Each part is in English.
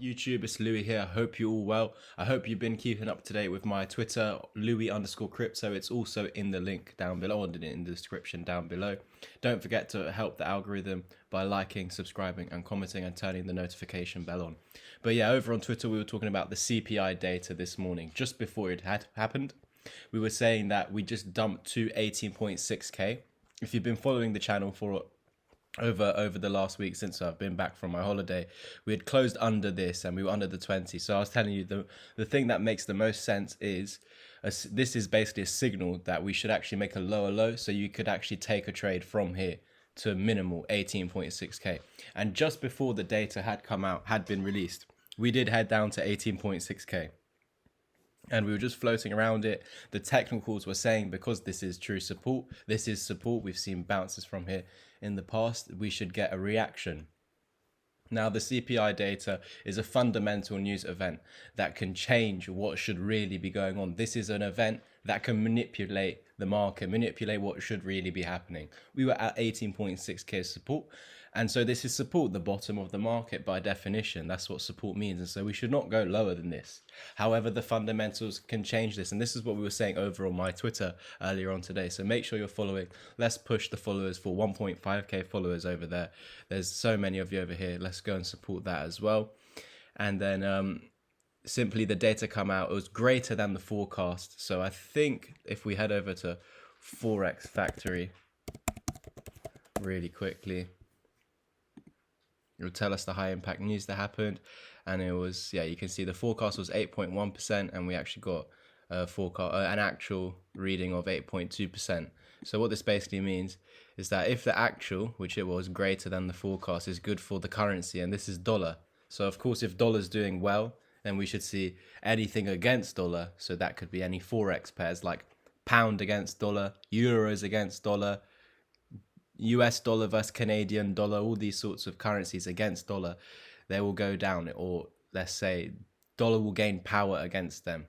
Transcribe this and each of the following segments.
YouTube? It's Louis here. I hope you're all well. I hope you've been keeping up to date with my Twitter, Louis_crypto. It's also in the link down below, or in the description down below. Don't forget to help the algorithm by liking, subscribing, and commenting, and turning the notification bell on. But yeah, over on Twitter, we were talking about the CPI data this morning, just before it had happened. We were saying that we just dumped to 18.6k. If you've been following the channel for over the last week since I've been back from my holiday, we had closed under this and we were under the 20. So I was telling you, the thing that makes the most sense is this is basically a signal that we should actually make a lower low, so you could actually take a trade from here to minimal 18.6k. And just before the data had been released, we did head down to 18.6k. And we were just floating around it. The technicals were saying, because this is true support, this is support, we've seen bounces from here in the past, we should get a reaction. Now, the CPI data is a fundamental news event that can change what should really be going on. This is an event that can manipulate the market, manipulate what should really be happening. We were at 18.6k support. And so this is support, the bottom of the market by definition. That's what support means. And so we should not go lower than this. However, the fundamentals can change this. And this is what we were saying over on my Twitter earlier on today. So make sure you're following. Let's push the followers for 1.5k followers over there. There's so many of you over here. Let's go and support that as well. And then simply the data come out. It was greater than the forecast. So I think if we head over to Forex Factory really quickly, it will tell us the high impact news that happened, and it was, yeah, you can see the forecast was 8.1%, and we actually got an actual reading of 8.2%. So what this basically means is that if the actual, which it was, greater than the forecast, is good for the currency, and this is dollar. So of course, if dollar's doing well, then we should see anything against dollar. So that could be any forex pairs like pound against dollar, euros against dollar, US dollar versus Canadian dollar, all these sorts of currencies against dollar, they will go down, or let's say dollar will gain power against them.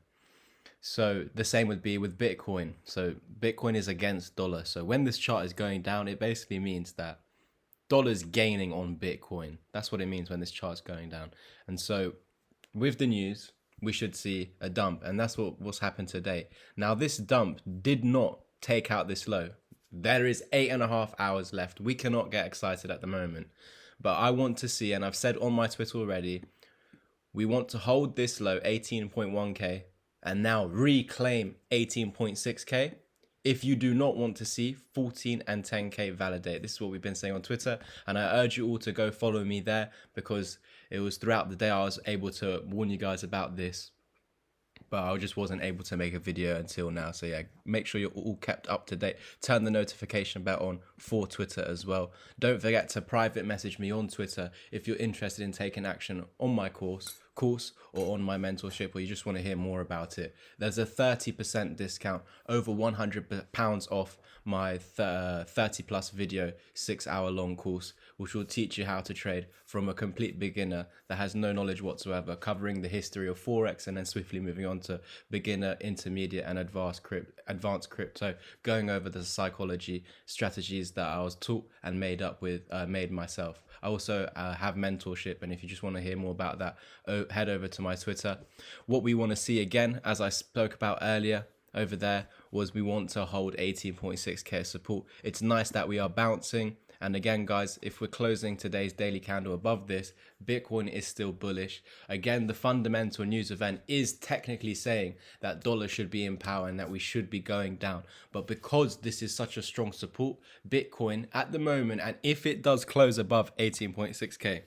So the same would be with Bitcoin. So Bitcoin is against dollar. So when this chart is going down, it basically means that dollar's gaining on Bitcoin. That's what it means when this chart is going down. And so with the news, we should see a dump, and that's what's happened today. Now, this dump did not take out this low. There is 8.5 hours left. We cannot get excited at the moment. But I want to see, and I've said on my Twitter already, we want to hold this low, 18.1k, and now reclaim 18.6k. If you do not want to see 14 and 10k validate, this is what we've been saying on Twitter. And I urge you all to go follow me there, because it was throughout the day I was able to warn you guys about this, but I just wasn't able to make a video until now. So yeah, make sure you're all kept up to date. Turn the notification bell on for Twitter as well. Don't forget to private message me on Twitter if you're interested in taking action on my course or on my mentorship, or you just want to hear more about it. There's a 30% discount, over £100 off my 30 plus video 6-hour long course, which will teach you how to trade from a complete beginner that has no knowledge whatsoever, covering the history of Forex, and then swiftly moving on to beginner, intermediate, and advanced crypto, going over the psychology strategies that I was taught and made myself. I also have mentorship, and if you just want to hear more about that, head over to my Twitter. What we want to see, again, as I spoke about earlier over there, was we want to hold 18.6k support. It's nice that we are bouncing. And again, guys, if we're closing today's daily candle above this, Bitcoin is still bullish. Again, the fundamental news event is technically saying that dollar should be in power and that we should be going down. But because this is such a strong support, Bitcoin at the moment, and if it does close above 18.6k,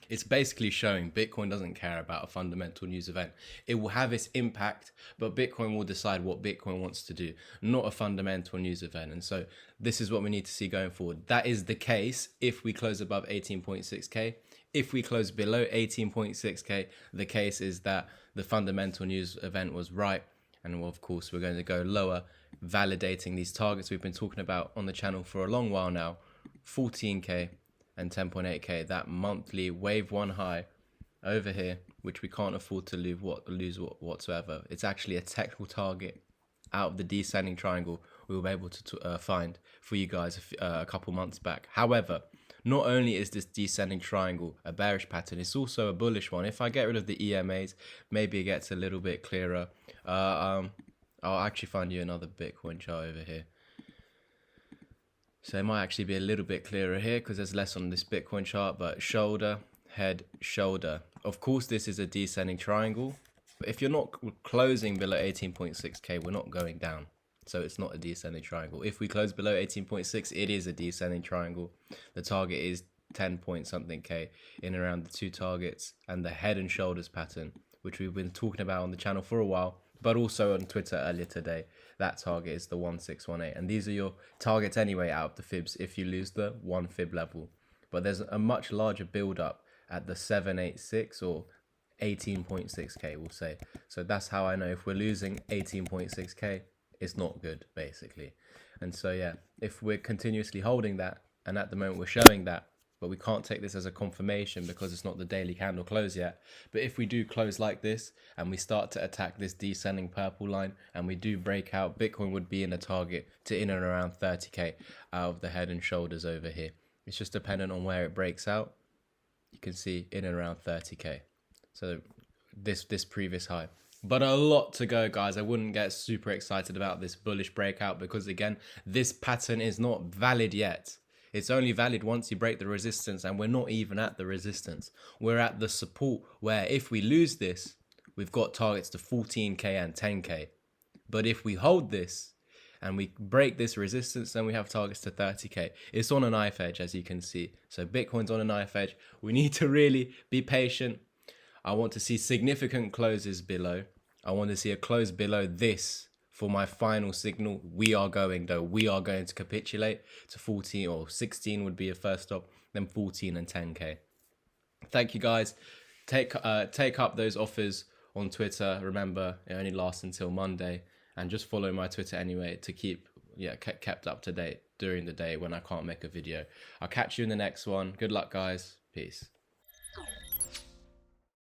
it's basically showing Bitcoin doesn't care about a fundamental news event. It will have its impact, but Bitcoin will decide what Bitcoin wants to do, not a fundamental news event. And so this is what we need to see going forward. That is the case if we close above 18.6k. If we close below 18.6k, the case is that the fundamental news event was right. And of course, we're going to go lower, validating these targets we've been talking about on the channel for a long while now, 14k. And 10.8k, that monthly wave one high over here, which we can't afford to lose whatsoever. It's actually a technical target out of the descending triangle we were able to find for you guys a couple months back. However, not only is this descending triangle a bearish pattern, it's also a bullish one. If I get rid of the EMAs, maybe it gets a little bit clearer. I'll actually find you another Bitcoin chart over here. So it might actually be a little bit clearer here because there's less on this Bitcoin chart, but shoulder, head, shoulder. Of course, this is a descending triangle. But if you're not closing below 18.6K, we're not going down. So it's not a descending triangle. If we close below 18.6, it is a descending triangle. The target is 10 point something K in around the two targets, and the head and shoulders pattern, which we've been talking about on the channel for a while, but also on Twitter earlier today. That target is the 1618, and these are your targets anyway out of the fibs if you lose the 1 fib level. But there's a much larger build up at the 786 or 18.6K, we'll say. So that's how I know if we're losing 18.6K, it's not good, basically. And so yeah, if we're continuously holding that, and at the moment we're showing that, but we can't take this as a confirmation because it's not the daily candle close yet. But if we do close like this and we start to attack this descending purple line and we do break out, Bitcoin would be in a target to in and around 30K out of the head and shoulders over here. It's just dependent on where it breaks out. You can see in and around 30K. So this previous high. But a lot to go, guys. I wouldn't get super excited about this bullish breakout because, again, this pattern is not valid yet. It's only valid once you break the resistance, and we're not even at the resistance. We're at the support where if we lose this, we've got targets to 14K and 10K. But if we hold this and we break this resistance, then we have targets to 30K. It's on a knife edge, as you can see. So Bitcoin's on a knife edge. We need to really be patient. I want to see significant closes below. I want to see a close below this for my final signal. We are going to capitulate to 14 or 16 would be a first stop, then 14 and 10K. Thank you, guys. Take up those offers on Twitter. Remember, it only lasts until Monday, and just follow my Twitter anyway to keep kept up to date during the day when I can't make a video. I'll catch you in the next one. Good luck, guys. Peace.